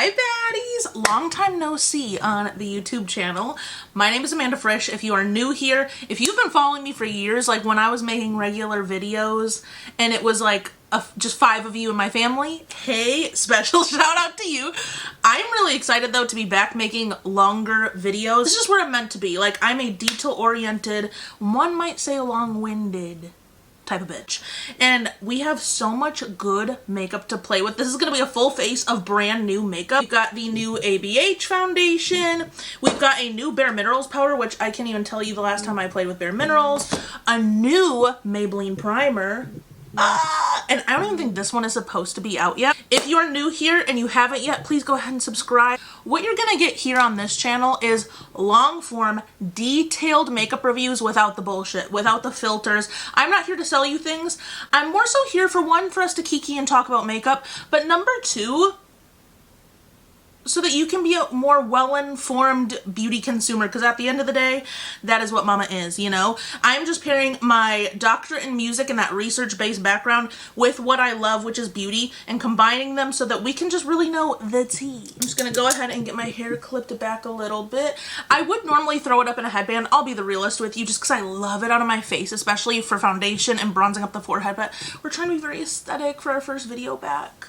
Hi baddies! Long time no see on the YouTube channel. My name is Amanda Frisch. If you are new here, if you've been following me for years, like when I was making regular videos and it was like just 5 of you in my family, hey, special shout out to you. I'm really excited though to be back making longer videos. This is where I'm meant to be. Like, I'm a detail oriented, one might say long-winded type of bitch, and we have so much good makeup to play with. This is gonna be a full face of brand new makeup. We've got the new ABH foundation, we've got a new Bare Minerals powder, which I can't even tell you the last time I played with Bare Minerals, a new Maybelline primer, and I don't even think this one is supposed to be out yet. If you are new here and you haven't yet, please go ahead and subscribe. What you're gonna get here on this channel is long form, detailed makeup reviews without the bullshit, without the filters. I'm not here to sell you things. I'm more so here for one, for us to kiki and talk about makeup, but number 2, so that you can be a more well-informed beauty consumer, because at the end of the day, that is what mama is, you know? I'm just pairing my doctorate in music and that research-based background with what I love, which is beauty, and combining them so that we can just really know the tea. I'm just gonna go ahead and get my hair clipped back a little bit. I would normally throw it up in a headband. I'll be the realist with you, just because I love it out of my face, especially for foundation and bronzing up the forehead, but we're trying to be very aesthetic for our first video back.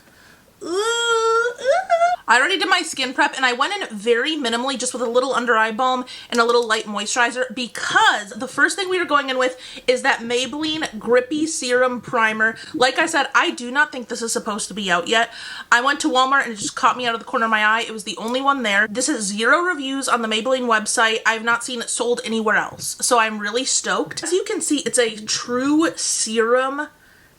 I already did my skin prep and I went in very minimally, just with a little under eye balm and a little light moisturizer, because the first thing we are going in with is that Maybelline Grippy Serum Primer. Like I said, I do not think this is supposed to be out yet. I went to Walmart and it just caught me out of the corner of my eye. It was the only one there. This is 0 reviews on the Maybelline website. I've not seen it sold anywhere else, so I'm really stoked. As you can see, it's a true serum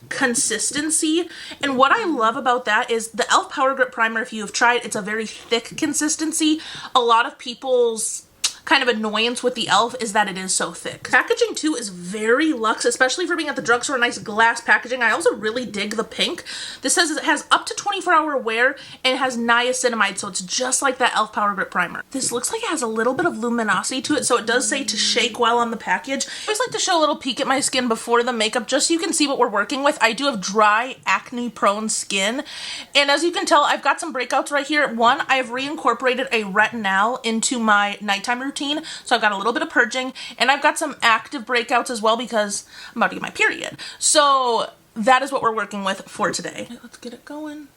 consistency, and what I love about that is the e.l.f. Power Grip Primer. If you have tried, it's a very thick consistency. A lot of people's kind of annoyance with the e.l.f. is that it is so thick. Packaging too is very luxe, especially for being at the drugstore. Nice glass packaging. I also really dig the pink. This says it has up to 24-hour wear and it has niacinamide, so it's just like that e.l.f. Power Grip Primer. This looks like it has a little bit of luminosity to it, so it does say to shake well on the package. I always like to show a little peek at my skin before the makeup, just so you can see what we're working with. I do have dry, acne-prone skin, and as you can tell, I've got some breakouts right here. One, I have reincorporated a retinol into my nighttime routine, so I've got a little bit of purging, and I've got some active breakouts as well because I'm about to get my period. So that is what we're working with for today. Let's get it going.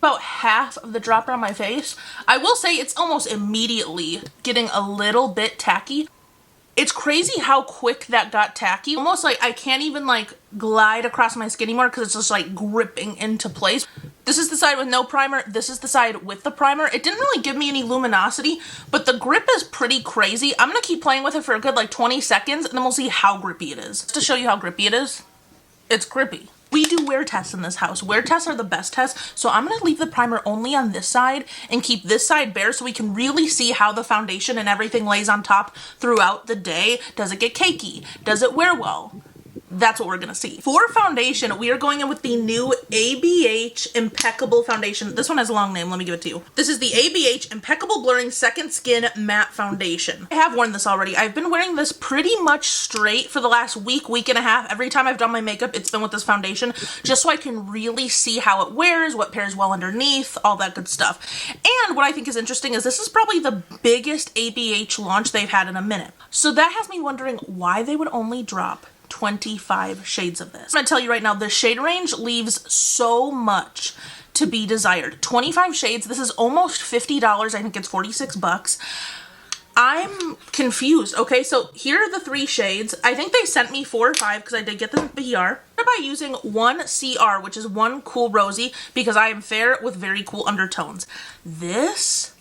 About half of the dropper on my face. I will say it's almost immediately getting a little bit tacky. It's crazy how quick that got tacky. Almost like I can't even like glide across my skin anymore because it's just like gripping into place. This is the side with no primer. This is the side with the primer. It didn't really give me any luminosity, but the grip is pretty crazy. I'm gonna keep playing with it for a good like 20 seconds and then we'll see how grippy it is. Just to show you how grippy it is, it's grippy. We do wear tests in this house. Wear tests are the best tests, so I'm gonna leave the primer only on this side and keep this side bare so we can really see how the foundation and everything lays on top throughout the day. Does it get cakey? Does it wear well? That's what we're gonna see. For foundation, we are going in with the new ABH Impeccable Foundation. This one has a long name, let me give it to you. This is the ABH Impeccable Blurring Second Skin Matte Foundation. I have worn this already. I've been wearing this pretty much straight for the last week, week and a half. Every time I've done my makeup, it's been with this foundation, just so I can really see how it wears, what pairs well underneath, all that good stuff. And what I think is interesting is this is probably the biggest ABH launch they've had in a minute. So that has me wondering why they would only drop 25 shades of this. I'm gonna tell you right now, the shade range leaves so much to be desired. 25 shades, this is almost $50. I think it's 46 bucks. I'm confused. Okay, so here are the 3 shades. I think they sent me 4 or 5 because I did get them in PR. By using 1 CR, which is 1 Cool Rosy, because I am fair with very cool undertones. This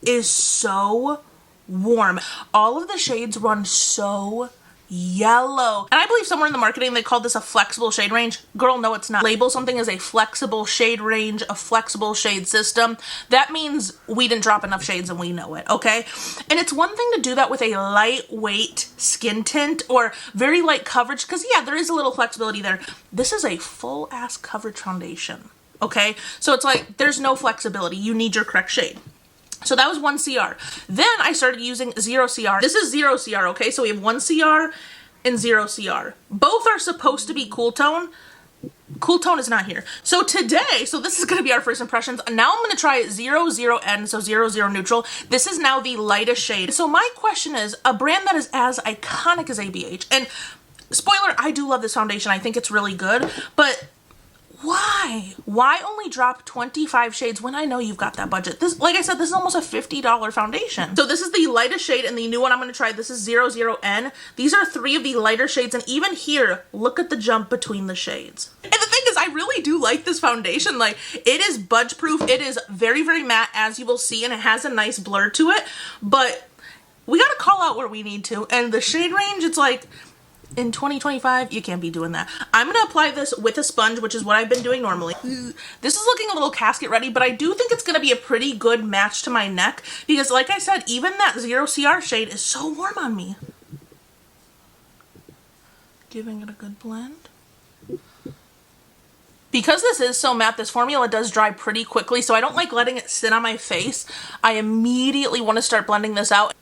is so warm. All of the shades run so yellow. And I believe somewhere in the marketing they called this a flexible shade range. Girl, no it's not. Label something as a flexible shade range, a flexible shade system. That means we didn't drop enough shades and we know it, okay? And it's one thing to do that with a lightweight skin tint or very light coverage, because yeah, there is a little flexibility there. This is a full ass coverage foundation, okay? So it's like there's no flexibility. You need your correct shade. So that was 1 CR. Then I started using 0 CR. This is 0 CR, okay? So we have 1 CR and 0 CR. Both are supposed to be cool tone, Cool tone is not here. So today, so this is going to be our first impressions. Now I'm going to try 00N, so 00 neutral. This is now the lightest shade. So my question is, a brand that is as iconic as ABH, and spoiler, I do love this foundation. I think it's really good, but why? Why only drop 25 shades when I know you've got that budget? This, like I said, this is almost a $50 foundation. So this is the lightest shade, and the new one I'm going to try, this is 00N. These are 3 of the lighter shades, and even here, look at the jump between the shades. And the thing is, I really do like this foundation. Like, it is budge proof. It is very, very matte, as you will see, and it has a nice blur to it, but we got to call out where we need to. And the shade range, it's like, in 2025, you can't be doing that. I'm going to apply this with a sponge, which is what I've been doing normally. This is looking a little casket ready, but I do think it's going to be a pretty good match to my neck because, like I said, even that 0CR shade is so warm on me. Giving it a good blend. Because this is so matte, this formula does dry pretty quickly, so I don't like letting it sit on my face. I immediately want to start blending this out.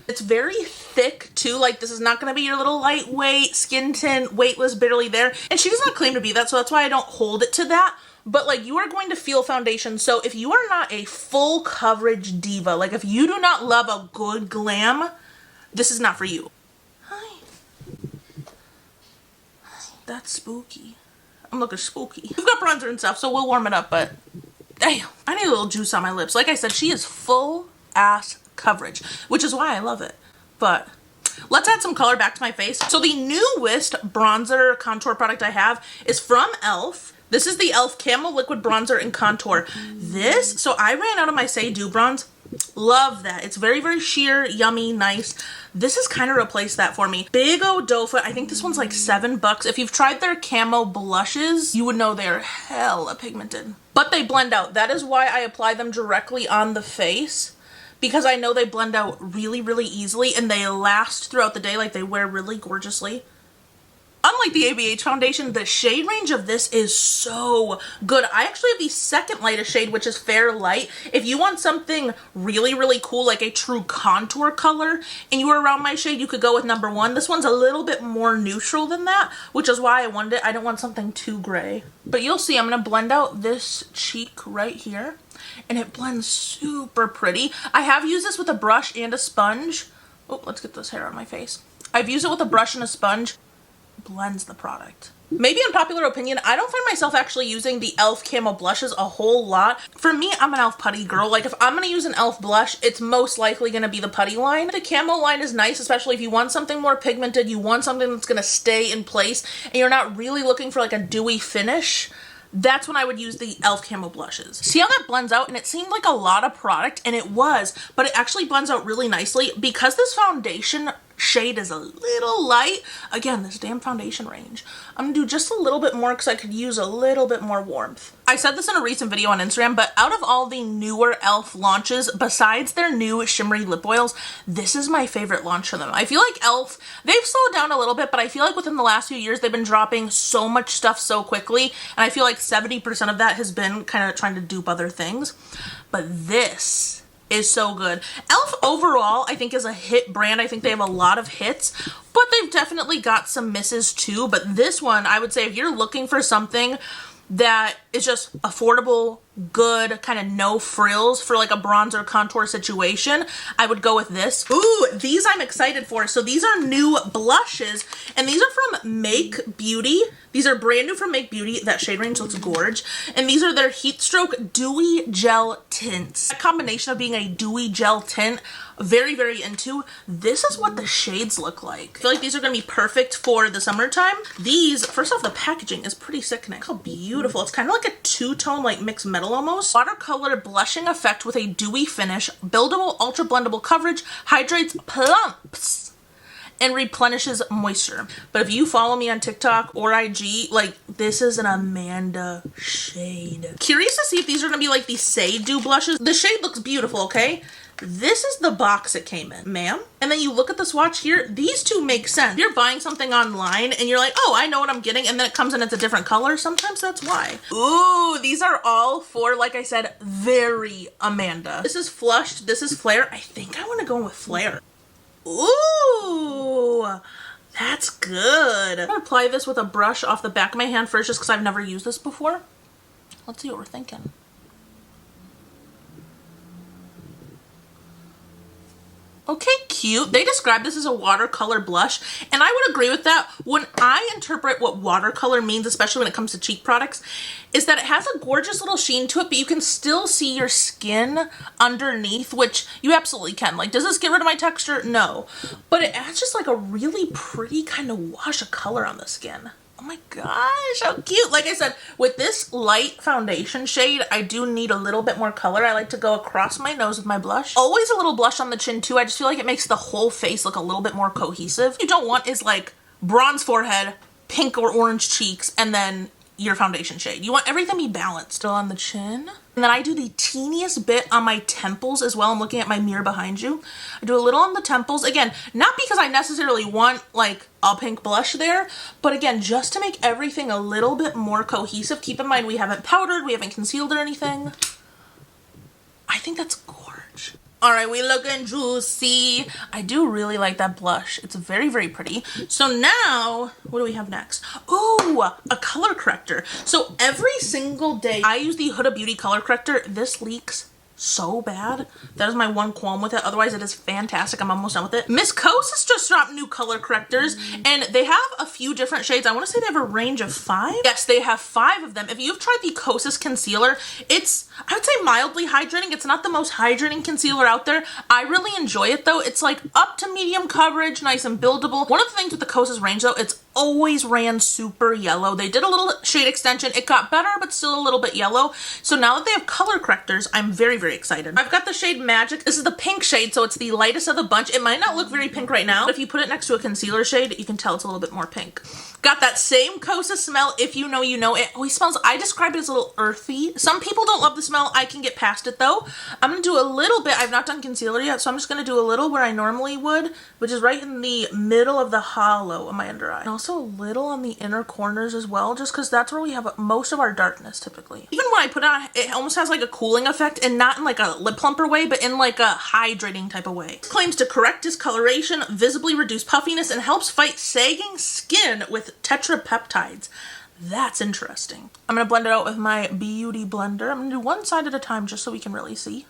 It's very thick too, like this is not going to be your little lightweight skin tint, weightless, barely there. And she does not claim to be that, so that's why I don't hold it to that. But like, you are going to feel foundation. So if you are not a full coverage diva, like if you do not love a good glam, this is not for you. Hi. That's spooky. I'm looking spooky. We've got bronzer and stuff, so we'll warm it up, but damn, I need a little juice on my lips. Like I said, she is full ass coverage, which is why I love it. But let's add some color back to my face. So the newest bronzer contour product I have is from e.l.f. This is the e.l.f. Camo Liquid Bronzer and Contour. This, so I ran out of my Say Do bronze. Love that. It's very, very sheer, yummy, nice. This has kind of replaced that for me. Big O doe foot. I think this one's like $7. If you've tried their camo blushes, you would know they're hella pigmented. But they blend out. That is why I apply them directly on the face, because I know they blend out really, really easily and they last throughout the day. Like, they wear really gorgeously. Unlike the ABH foundation, the shade range of this is so good. I actually have the second lightest shade, which is Fair Light. If you want something really, really cool, like a true contour color, and you were around my shade, you could go with number 1. This one's a little bit more neutral than that, which is why I wanted it. I don't want something too gray. But you'll see, I'm going to blend out this cheek right here, and it blends super pretty. I have used this with a brush and a sponge. Oh, let's get this hair on my face. I've used it with a brush and a sponge. Blends the product. Maybe unpopular opinion, I don't find myself actually using the e.l.f. Camo blushes a whole lot. For me, I'm an e.l.f. putty girl. Like, if I'm going to use an e.l.f. blush, it's most likely going to be the putty line. The camo line is nice, especially if you want something more pigmented, you want something that's going to stay in place, and you're not really looking for like a dewy finish. That's when I would use the e.l.f. Camo blushes. See how that blends out? And it seemed like a lot of product, and it was, but it actually blends out really nicely. Because this foundation shade is a little light, again, this damn foundation range, I'm gonna do just a little bit more because I could use a little bit more warmth. I said this in a recent video on Instagram, but out of all the newer e.l.f. launches, besides their new shimmery lip oils, this is my favorite launch for them. I feel like e.l.f., they've slowed down a little bit, but I feel like within the last few years, they've been dropping so much stuff so quickly, and I feel like 70% of that has been kind of trying to dupe other things. But this is so good. e.l.f. overall, I think, is a hit brand. I think they have a lot of hits, but they've definitely got some misses too. But this one, I would say, if you're looking for something that is just affordable, good, kind of no frills for like a bronzer contour situation, I would go with this. Ooh, these I'm excited for. So these are new blushes, and these are from Make Beauty. These are brand new from Make Beauty. That shade range looks gorge. And these are their Heat Stroke Dewy Gel Tints. A combination of being a dewy gel tint, very, very into. This is what the shades look like. I feel like these are going to be perfect for the summertime. These, first off, the packaging is pretty sickening. Look how beautiful. It's kind of like a two-tone, like mixed metal almost. Watercolor blushing effect with a dewy finish, buildable, ultra blendable coverage, hydrates, plumps, and replenishes moisture. But if you follow me on TikTok or IG, like, this is an Amanda shade. Curious to see if these are gonna be like the Say Do blushes. The shade looks beautiful, okay? This is the box it came in, ma'am. And then you look at the swatch here, these two make sense. You're buying something online and you're like, oh, I know what I'm getting, and then it comes in, it's a different color. Sometimes that's why. Ooh, these are all for, like I said, very Amanda. This is flushed, this is flare. I think I wanna go with flare. Ooh, that's good. I'm gonna apply this with a brush off the back of my hand first just because I've never used this before. Let's see what we're thinking. Okay, cute. They describe this as a watercolor blush, and I would agree with that. When I interpret what watercolor means, especially when it comes to cheek products, is that it has a gorgeous little sheen to it, but you can still see your skin underneath, which you absolutely can. Like, does this get rid of my texture? No. But it adds just like a really pretty kind of wash of color on the skin. Oh my gosh, how cute. Like I said, with this light foundation shade, I do need a little bit more color. I like to go across my nose with my blush. Always a little blush on the chin too. I just feel like it makes the whole face look a little bit more cohesive. What you don't want is like bronze forehead, pink or orange cheeks, and then your foundation shade. You want everything to be balanced. Still on the chin. And then I do the teeniest bit on my temples as well. I'm looking at my mirror behind you. I do a little on the temples. Again, not because I necessarily want like a pink blush there, but again, just to make everything a little bit more cohesive. Keep in mind, we haven't powdered, we haven't concealed or anything. I think that's gorgeous. All right, we looking juicy. I do really like that blush. It's very, very pretty. So now, what do we have next? Ooh, a color corrector. So every single day I use the Huda Beauty color corrector. This leaks so bad. That is my one qualm with it. Otherwise, it is fantastic. I'm almost done with it. Miss Kos has just dropped new color correctors, and they have a few different shades. I want to say they have a range of 5. Yes, they have 5 of them. If you've tried the Kosas concealer, it's, I would say, mildly hydrating. It's not the most hydrating concealer out there. I really enjoy it though. It's like up to medium coverage, nice and buildable. One of the things with the Kosas range though, it's always ran super yellow. They did a little shade extension. It got better, but still a little bit yellow. So now that they have color correctors, I'm very, very excited. I've got the shade Magic. This is the pink shade, so it's the lightest of the bunch. It might not look very pink right now, but if you put it next to a concealer shade, you can tell it's a little bit more pink. Got that same Kosa smell. If you know, you know. It always smells, I describe it as a little earthy. Some people don't love the smell. I can get past it though. I'm gonna do a little bit. I've not done concealer yet, so I'm just gonna do a little where I normally would, which is right in the middle of the hollow of my under eye. And also a little on the inner corners as well, just because that's where we have most of our darkness typically. Even when I put it on, it almost has like a cooling effect, and not in like a lip plumper way, but in like a hydrating type of way. It claims to correct discoloration, visibly reduce puffiness, and helps fight sagging skin with tetrapeptides. That's interesting. I'm gonna blend it out with my Beauty blender. I'm gonna do one side at a time just so we can really see.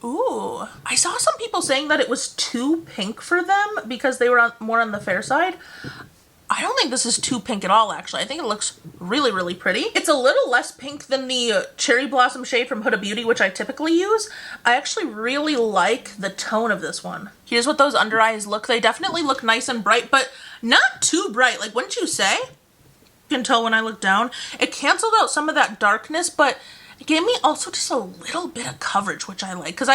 Ooh, I saw some people saying that it was too pink for them because they were more on the fair side. I don't think this is too pink at all, actually. I think it looks really, really pretty. It's a little less pink than the Cherry Blossom shade from Huda Beauty, which I typically use. I actually really like the tone of this one. Here's what those under eyes look. They definitely look nice and bright, but not too bright. Like, wouldn't you say? You can tell when I look down. It canceled out some of that darkness, but it gave me also just a little bit of coverage, which I like. Because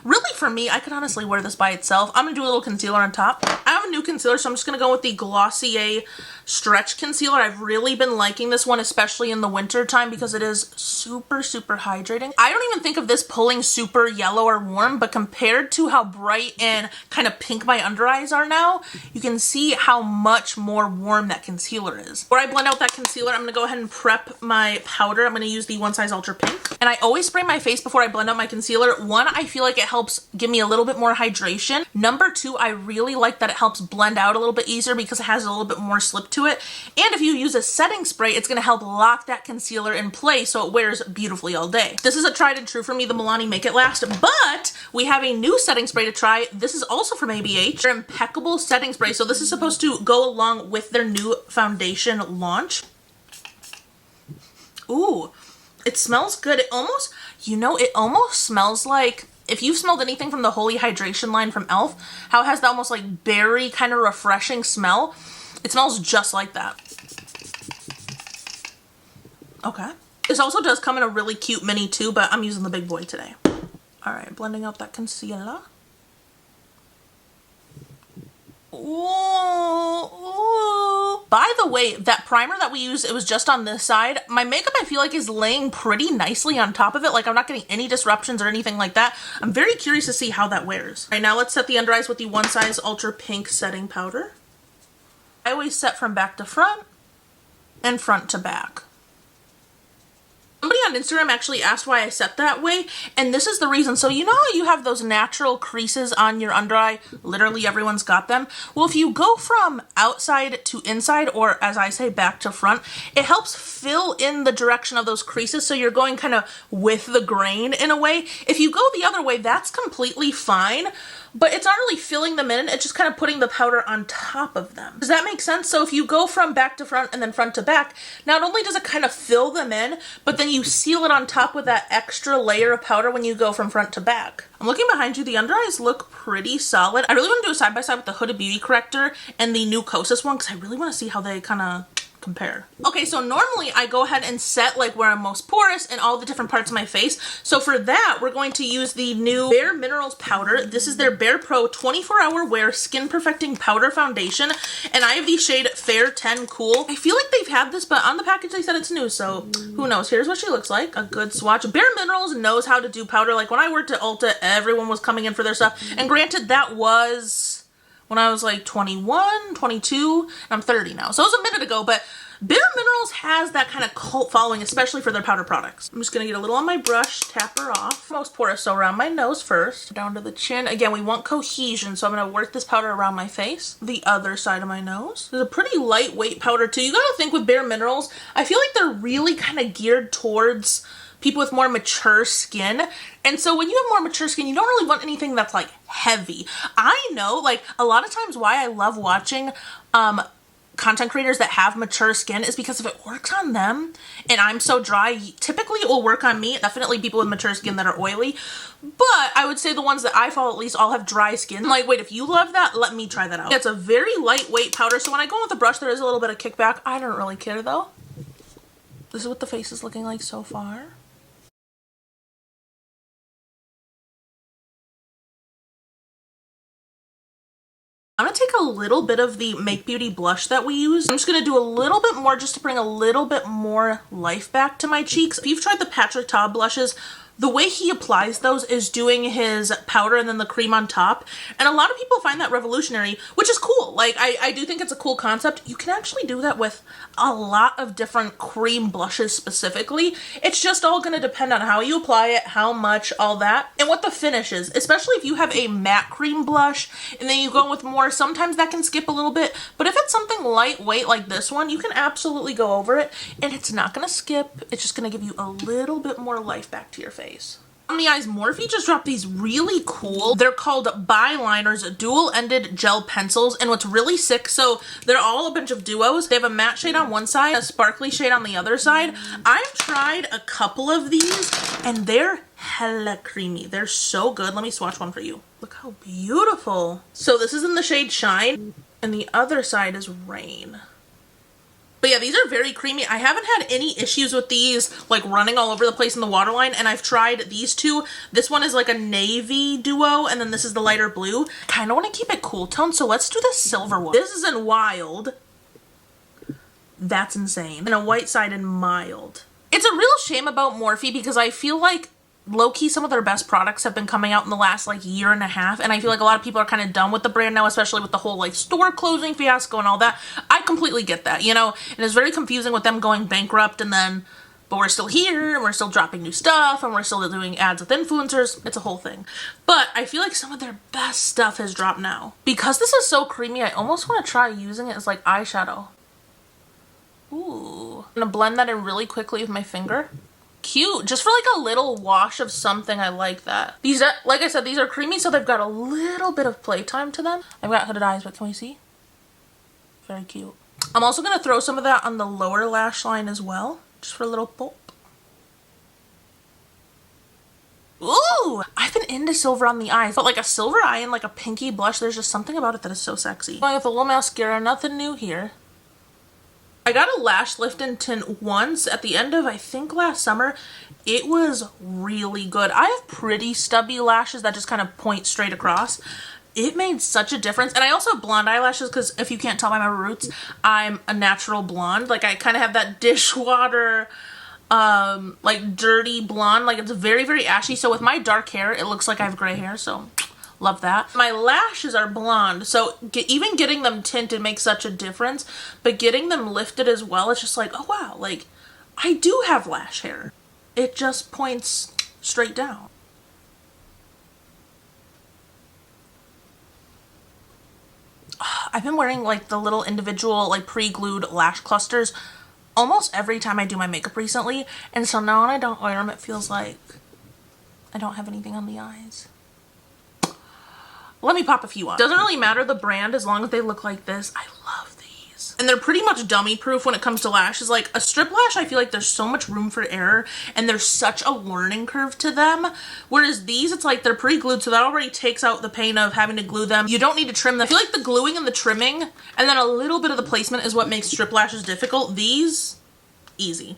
really for me, I could honestly wear this by itself. I'm going to do a little concealer on top. I have a new concealer, so I'm just going to go with the Glossier Stretch Concealer. I've really been liking this one, especially in the winter time, because it is super, super hydrating. I don't even think of this pulling super yellow or warm, but compared to how bright and kind of pink my under eyes are now, you can see how much more warm that concealer is. Before I blend out that concealer, I'm going to go ahead and prep my powder. I'm going to use the One Size Ultra Pink. And I always spray my face before I blend out my concealer. One, I feel like it helps give me a little bit more hydration. Number 2, I really like that it helps blend out a little bit easier because it has a little bit more slip to it. And if you use a setting spray, it's going to help lock that concealer in place so it wears beautifully all day. This is a tried and true for me, the Milani Make It Last, but we have a new setting spray to try. This is also from ABH. Their Impeccable Setting Spray. So this is supposed to go along with their new foundation launch. Ooh. It smells good. It almost, you know, it almost smells like, if you've smelled anything from the Holy Hydration line from e.l.f., how it has that almost like berry kind of refreshing smell. It smells just like that. Okay. This also does come in a really cute mini too, but I'm using the big boy today. All right, blending out that concealer. Ooh. By the way, that primer that we used, it was just on this side. My makeup, I feel like, is laying pretty nicely on top of it. Like, I'm not getting any disruptions or anything like that. I'm very curious to see how that wears. All right, now let's set the under eyes with the One Size Ultra Pink setting powder. I always set from back to front and front to back. Somebody on Instagram actually asked why I set that way, and this is the reason. So you know how you have those natural creases on your under eye? Literally everyone's got them. Well, if you go from outside to inside, or as I say, back to front, it helps fill in the direction of those creases, so you're going kind of with the grain in a way. If you go the other way, that's completely fine, but it's not really filling them in, it's just kind of putting the powder on top of them. Does that make sense? So if you go from back to front and then front to back, not only does it kind of fill them in, but then you seal it on top with that extra layer of powder when you go from front to back. I'm looking behind you, the under eyes look pretty solid. I really want to do a side by side with the Huda Beauty corrector and the new Kosas one, because I really want to see how they kind of compare. Okay, so normally I go ahead and set like where I'm most porous in all the different parts of my face. So for that, we're going to use the new Bare Minerals powder. This is their Bare Pro 24-hour wear skin perfecting powder foundation, and I have the shade Fair 10 Cool. I feel like they've had this, but on the package they said it's new, so who knows. Here's what she looks like. A good swatch. Bare Minerals knows how to do powder. Like when I worked at Ulta, everyone was coming in for their stuff, and granted that was when I was like 21, 22, and I'm 30 now. So it was a minute ago, but Bare Minerals has that kind of cult following, especially for their powder products. I'm just gonna get a little on my brush, tap her off. Most porous, so around my nose first, down to the chin. Again, we want cohesion, so I'm gonna work this powder around my face. The other side of my nose. It's a pretty lightweight powder too. You gotta think with Bare Minerals, I feel like they're really kind of geared towards people with more mature skin. And so when you have more mature skin, you don't really want anything that's like heavy. I know, like a lot of times why I love watching content creators that have mature skin is because if it works on them and I'm so dry, typically it will work on me. Definitely people with mature skin that are oily. But I would say the ones that I follow at least all have dry skin. Like, wait, if you love that, let me try that out. It's a very lightweight powder. So when I go in with a brush, there is a little bit of kickback. I don't really care though. This is what the face is looking like so far. I'm gonna take a little bit of the Make Beauty blush that we use. I'm just gonna do a little bit more just to bring a little bit more life back to my cheeks. If you've tried the Patrick Ta blushes, the way he applies those is doing his powder and then the cream on top. And a lot of people find that revolutionary, which is cool. Like, I do think it's a cool concept. You can actually do that with a lot of different cream blushes specifically. It's just all going to depend on how you apply it, how much, all that, and what the finish is. Especially if you have a matte cream blush and then you go with more, sometimes that can skip a little bit. But if it's something lightweight like this one, you can absolutely go over it and it's not going to skip. It's just going to give you a little bit more life back to your face. On the eyes, Morphe just dropped these really cool, they're called Byliners dual-ended gel pencils, and what's really sick, so they're all a bunch of duos. They have a matte shade on one side, a sparkly shade on the other side. I've tried a couple of these and they're hella creamy. They're so good. Let me swatch one for you. Look how beautiful. So this is in the shade Shine and the other side is Rain. But yeah, these are very creamy. I haven't had any issues with these like running all over the place in the waterline, and I've tried these two. This one is like a navy duo, and then this is the lighter blue. Kind of want to keep it cool tone, so let's do the silver one. This is in Wild. That's insane. And a white side in Mild. It's a real shame about Morphe because I feel like low-key some of their best products have been coming out in the last like year and a half, and I feel like a lot of people are kind of done with the brand now, especially with the whole like store closing fiasco and all that. I completely get that, you know, and it's very confusing with them going bankrupt and then, but we're still here and we're still dropping new stuff and we're still doing ads with influencers. It's a whole thing. But I feel like some of their best stuff has dropped now. Because this is so creamy, I almost want to try using it as like eyeshadow. Ooh. I'm gonna blend that in really quickly with my finger. Cute, just for like a little wash of something. I like that. These are, like I said, these are creamy, so they've got a little bit of playtime to them. I've got hooded eyes, but can we see? Very cute. I'm also gonna throw some of that on the lower lash line as well, just for a little pulp. Ooh, I've been into silver on the eyes, but like a silver eye and like a pinky blush, there's just something about it that is so sexy. Going with a little mascara, nothing new here. I got a lash lift and tint once at the end of, I think, last summer. It was really good. I have pretty stubby lashes that just kind of point straight across. It made such a difference. And I also have blonde eyelashes because if you can't tell by my roots, I'm a natural blonde. Like I kind of have that dishwater, like dirty blonde. Like it's very, very ashy. So with my dark hair, it looks like I have gray hair. So love that. My lashes are blonde, so even getting them tinted makes such a difference, but getting them lifted as well, it's just like, oh wow, like I do have lash hair. it just points straight down. I've been wearing like the little individual like pre-glued lash clusters almost every time I do my makeup recently, and so now when I don't wear them, it feels like I don't have anything on the eyes. Let me pop a few on. Doesn't really matter the brand as long as they look like this. I love these. And they're pretty much dummy proof when it comes to lashes. Like a strip lash, I feel like there's so much room for error and there's such a learning curve to them. Whereas these, it's like they're pre-glued, so that already takes out the pain of having to glue them. You don't need to trim them. I feel like the gluing and the trimming and then a little bit of the placement is what makes strip lashes difficult. These, easy.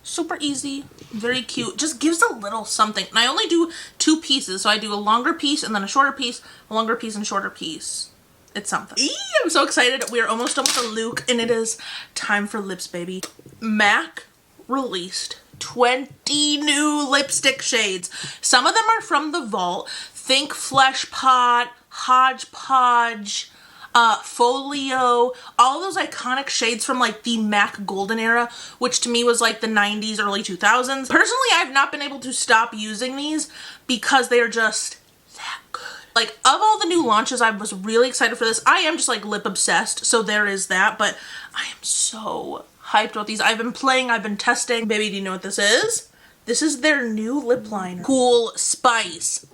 Super easy, very cute, just gives a little something. And I only do 2 pieces, so I do a longer piece and then a shorter piece, a longer piece and shorter piece. It's something. Eee, I'm so excited. We are almost done with the look and it is time for lips, baby. MAC released 20 new lipstick shades. Some of them are from the vault. Think Flesh Pot, Hodgepodge, Folio, all those iconic shades from like the MAC golden era, which to me was like the 90s, early 2000s. Personally, I've not been able to stop using these because they are just that good. Like of all the new launches, I was really excited for this. I am just like lip obsessed, so there is that, but I am so hyped about these. I've been playing, I've been testing. Baby, do you know what this is? This is their new lip liner. Cool Spice.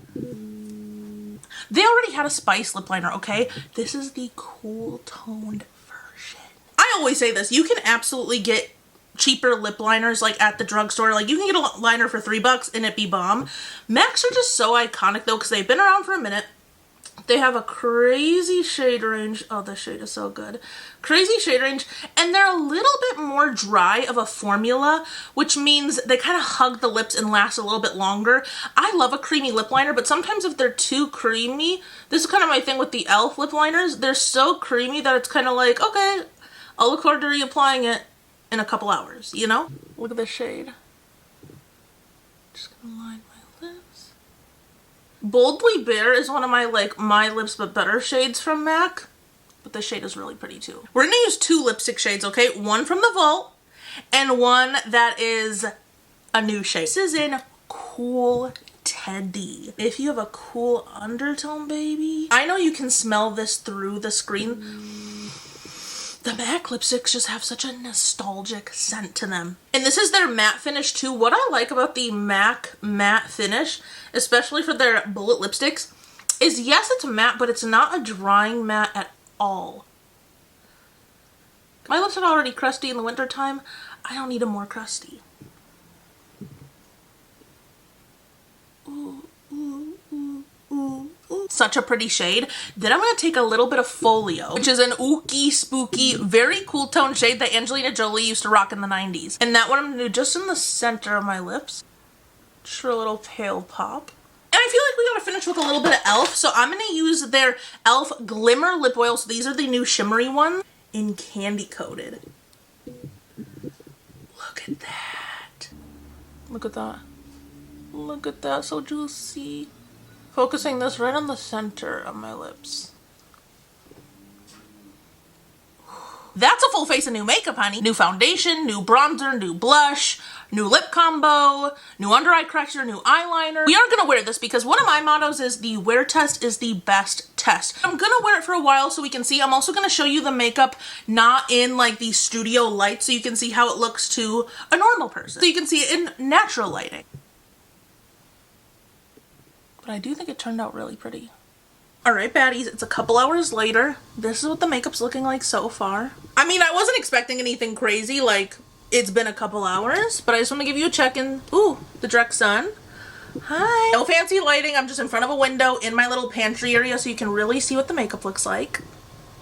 They already had a spice lip liner, okay? This is the cool toned version. I always say this, you can absolutely get cheaper lip liners like at the drugstore. Like you can get a liner for $3 and it be bomb. MACs are just so iconic though because they've been around for a minute. They have a crazy shade range. Oh, this shade is so good. Crazy shade range. And they're a little bit more dry of a formula, which means they kind of hug the lips and last a little bit longer. I love a creamy lip liner, but sometimes if they're too creamy, this is kind of my thing with the e.l.f. lip liners. They're so creamy that it's kind of like, okay, I'll look forward to reapplying it in a couple hours, you know? Look at this shade. Just gonna line my lips. Boldly Bare is one of my like My Lips But Better shades from MAC, but this shade is really pretty too. We're gonna use 2 lipstick shades, okay? One from the vault and one that is a new shade. This is in Cool Teddy. If you have a cool undertone, baby. I know you can smell this through the screen. The MAC lipsticks just have such a nostalgic scent to them. And this is their matte finish too. What I like about the MAC matte finish, especially for their bullet lipsticks, is yes, it's matte, but it's not a drying matte at all. My lips are already crusty in the winter time. I don't need them more crusty. Ooh, ooh, ooh, ooh. Such a pretty shade. Then I'm going to take a little bit of Folio, which is an ooky spooky, very cool tone shade that Angelina Jolie used to rock in the 90s. And that one I'm going to do just in the center of my lips. Just for a little pale pop. And I feel like we got to finish with a little bit of e.l.f. So I'm going to use their e.l.f. Glimmer Lip Oil. So these are the new shimmery ones in Candy Coated. Look at that. Look at that. Look at that. So juicy. Focusing this right on the center of my lips. That's a full face of new makeup, honey. New foundation, new bronzer, new blush, new lip combo, new under eye corrector, new eyeliner. We are gonna wear this because one of my mottos is the wear test is the best test. I'm gonna wear it for a while so we can see. I'm also gonna show you the makeup not in like the studio light so you can see how it looks to a normal person. So you can see it in natural lighting. But I do think it turned out really pretty. Alright baddies, it's a couple hours later. This is what the makeup's looking like so far. I mean, I wasn't expecting anything crazy, like it's been a couple hours, but I just want to give you a check-in. Ooh, the direct sun. Hi. No fancy lighting, I'm just in front of a window in my little pantry area so you can really see what the makeup looks like.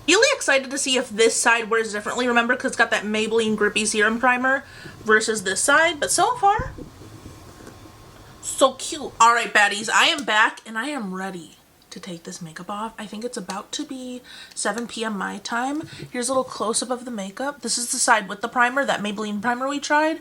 Really excited to see if this side wears differently, remember, because it's got that Maybelline Grippy Serum Primer versus this side, but so far, so cute. Alright baddies, I am back and I am ready to take this makeup off. I think it's about to be 7 p.m. my time. Here's a little close-up of the makeup. This is the side with the primer, that Maybelline primer we tried.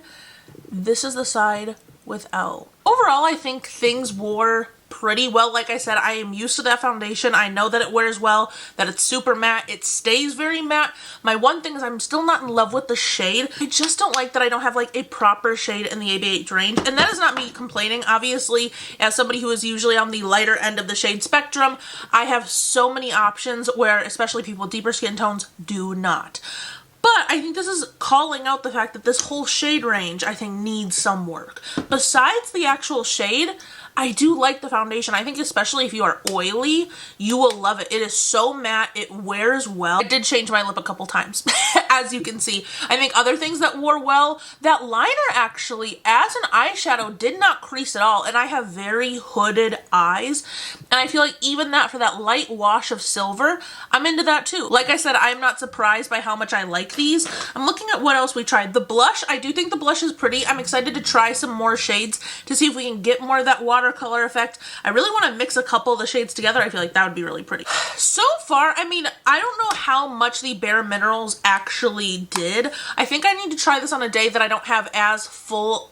This is the side without. Overall, I think things wore pretty well. Like I said, I am used to that foundation. I know that it wears well, that it's super matte. It stays very matte. My one thing is I'm still not in love with the shade. I just don't like that I don't have like a proper shade in the AB8 range. And that is not me complaining. Obviously, as somebody who is usually on the lighter end of the shade spectrum, I have so many options where especially people with deeper skin tones do not. But I think this is calling out the fact that this whole shade range, I think, needs some work. Besides the actual shade, I do like the foundation. I think especially if you are oily, you will love it. It is so matte. It wears well. I did change my lip a couple times, as you can see. I think other things that wore well, that liner actually, as an eyeshadow, did not crease at all. And I have very hooded eyes. And I feel like even that, for that light wash of silver, I'm into that too. Like I said, I'm not surprised by how much I like these. I'm looking at what else we tried. The blush, I do think the blush is pretty. I'm excited to try some more shades to see if we can get more of that watercolor effect. I really want to mix a couple of the shades together. I feel like that would be really pretty. So far, I mean, I don't know how much the Bare Minerals actually did. I think I need to try this on a day that I don't have as full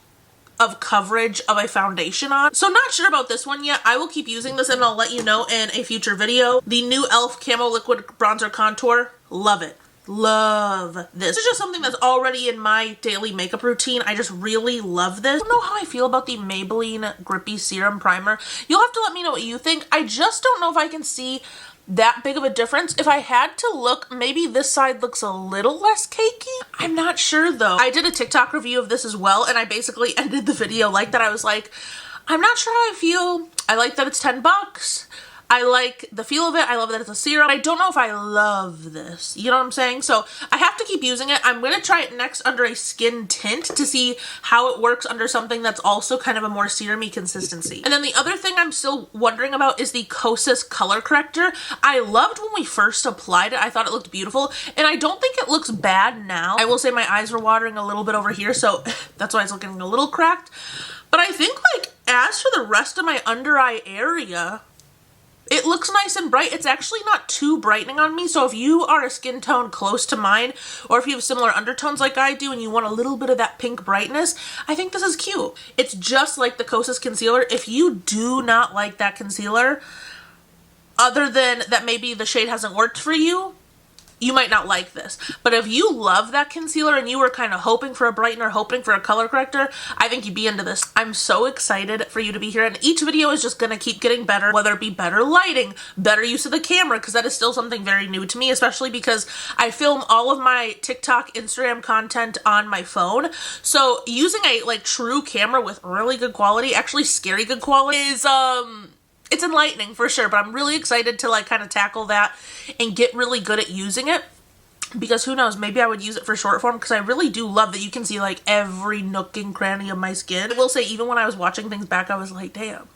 of coverage of a foundation on. So not sure about this one yet. I will keep using this and I'll let you know in a future video. The new e.l.f. Camo Liquid Bronzer Contour. Love it. Love this. This is just something that's already in my daily makeup routine. I just really love this. I don't know how I feel about the Maybelline Grippy Serum Primer. You'll have to let me know what you think. I just don't know if I can see that big of a difference. If I had to look, maybe this side looks a little less cakey. I'm not sure though. I did a TikTok review of this as well, and I basically ended the video like that. I was like, I'm not sure how I feel. I like that it's 10 bucks. I like the feel of it. I love that it's a serum. I don't know if I love this. You know what I'm saying? So I have to keep using it. I'm going to try it next under a skin tint to see how it works under something that's also kind of a more serum-y consistency. And then the other thing I'm still wondering about is the Kosas color corrector. I loved when we first applied it. I thought it looked beautiful, and I don't think it looks bad now. I will say my eyes were watering a little bit over here, so that's why it's looking a little cracked. But I think, like, as for the rest of my under eye area, it looks nice and bright. It's actually not too brightening on me, so if you are a skin tone close to mine, or if you have similar undertones like I do and you want a little bit of that pink brightness, I think this is cute. It's just like the Kosas concealer. If you do not like that concealer, other than that maybe the shade hasn't worked for you, you might not like this. But if you love that concealer and you were kind of hoping for a brightener, hoping for a color corrector, I think you'd be into this. I'm so excited for you to be here, and each video is just gonna keep getting better, whether it be better lighting, better use of the camera, because that is still something very new to me, especially because I film all of my TikTok, Instagram content on my phone. So using a like true camera with really good quality, actually scary good quality, is it's enlightening for sure, but I'm really excited to like kind of tackle that and get really good at using it, because who knows, maybe I would use it for short form, because I really do love that you can see like every nook and cranny of my skin. I will say, even when I was watching things back, I was like, damn,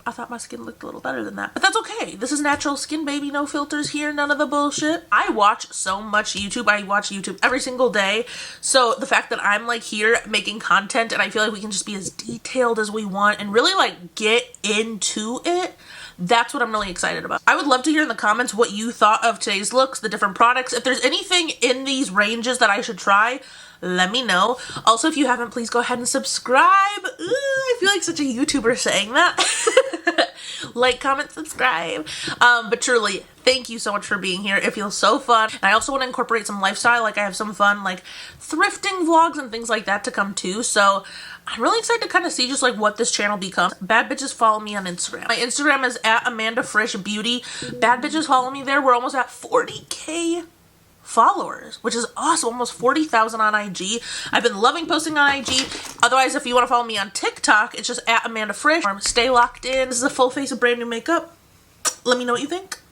I thought my skin looked a little better than that. But that's okay. This is natural skin, baby. No filters here. None of the bullshit. I watch so much YouTube. I watch YouTube every single day. So the fact that I'm like here making content and I feel like we can just be as detailed as we want and really like get into it, that's what I'm really excited about. I would love to hear in the comments what you thought of today's looks, the different products. If there's anything in these ranges that I should try, let me know. Also, if you haven't, please go ahead and subscribe. Ooh, I feel like such a YouTuber saying that. Like, comment, subscribe. But truly, thank you so much for being here. It feels so fun. And I also want to incorporate some lifestyle. Like, I have some fun, like, thrifting vlogs and things like that to come too. So I'm really excited to kind of see just like what this channel becomes. Bad bitches follow me on Instagram. My Instagram is at Amanda Frisch Beauty. Bad bitches follow me there. We're almost at 40K followers, which is awesome. Almost 40,000 on IG. I've been loving posting on IG. Otherwise, if you want to follow me on TikTok, it's just at Amanda Frisch. Stay locked in. This is a full face of brand new makeup. Let me know what you think.